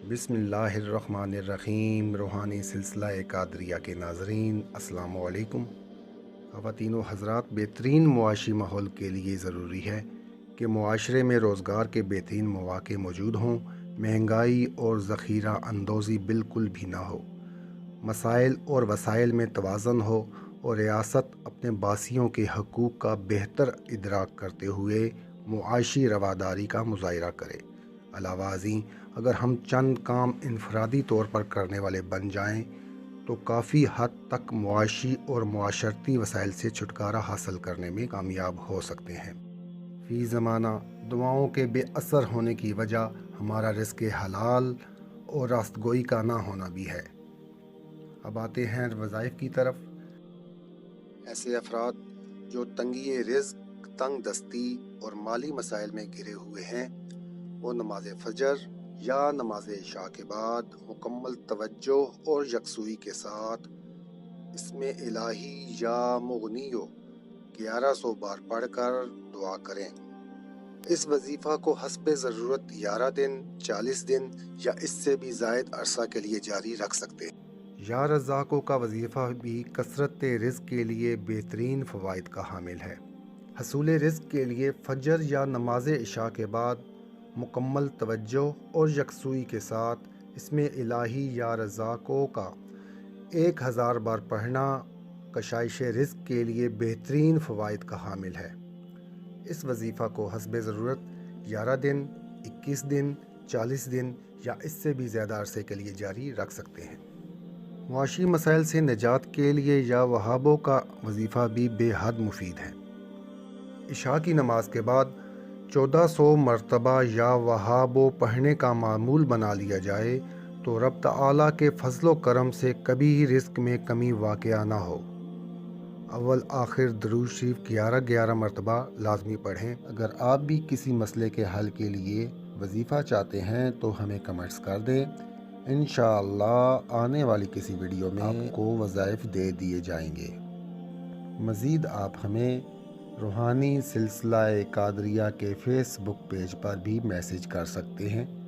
बिस्मिल्लाहिर्रहमानिर्रहीम। रूहानी सिलसिला कादरिया के नाज़रीन, अस्सलाम वालेकुम। ख़वातीन व हज़रात, बेहतरीन मुआशी माहौल के लिए ज़रूरी है कि मुआशरे में रोज़गार के बेहतरीन मौक़े मौजूद हों, महंगाई और ज़ख़ीरा अंदोज़ी बिल्कुल भी ना हो, मसाइल और वसाइल में तवाज़न हो और रियासत अपने बासियों के हकूक़ का बेहतर इदराक करते हुए मुआशी रवादारी का मुज़ाहिरा करे। अलावाज़ी अगर हम चंद काम इनफरादी तौर पर करने वाले बन जाएं तो काफ़ी हद तक मुआशी और मुआशरती वसाइल से छुटकारा हासिल करने में कामयाब हो सकते हैं। फ़ी ज़माना दुआओं के बेअसर होने की वजह हमारा रिज़्क़ हलाल और रास्तगोई का ना होना भी है। अब आते हैं वज़ाइफ की तरफ। ऐसे अफराद जो तंगी रिज़्क़, तंग दस्ती और माली मसाइल में घिरे हुए हैं, वो नमाज फ़जर या नमाज इशा के बाद मुकम्मल तवज्जो और यकसुई के साथ इसमें इलाही या मुगनियो 1100 बार पढ़कर दुआ करें। इस वजीफ़ा को हस्बे ज़रूरत 11 दिन, 40 दिन या इससे भी ज़ायद अरसा के लिए जारी रख सकते हैं। या रज़ाक़ों का वजीफ़ा भी कसरत रिज़्क़ के लिए बेहतरीन फ़वाइद का हामिल है। हसूल रिज़्क़ के लिए फ़जर या नमाज इशा के बाद मुकम्मल तवज्जो और यकसुई के साथ इसमें इलाही या रज़ाक़ों का 1000 बार पढ़ना कशाइश रिज़्क़ के लिए बेहतरीन फ़वाइद का हामिल है। इस वजीफ़ा को हस्बे ज़रूरत 11 दिन, 21 दिन, 40 दिन या इससे भी ज़्यादा अरसे के लिए जारी रख सकते हैं। मुआशी मसाइल से निजात के लिए या वहाबों का वजीफ़ा भी बेहद मुफीद है। इशा की नमाज के बाद 1400 मरतबा या वहाबो पढ़ने का मामूल बना लिया जाए तो रब तआला के फजलो करम से कभी ही रिज़्क़ में कमी वाक़या ना हो। अव्वल आखिर दरूद शरीफ 11 मरतबा लाजमी पढ़ें। अगर आप भी किसी मसले के हल के लिए वजीफ़ा चाहते हैं तो हमें कमेंट्स कर दें। इंशाअल्लाह आने वाली किसी वीडियो में आपको वज़ाइफ दे दिए जाएंगे। मज़ीद आप हमें रूहानी सिलसिला कादरिया के फ़ेसबुक पेज पर भी मैसेज कर सकते हैं।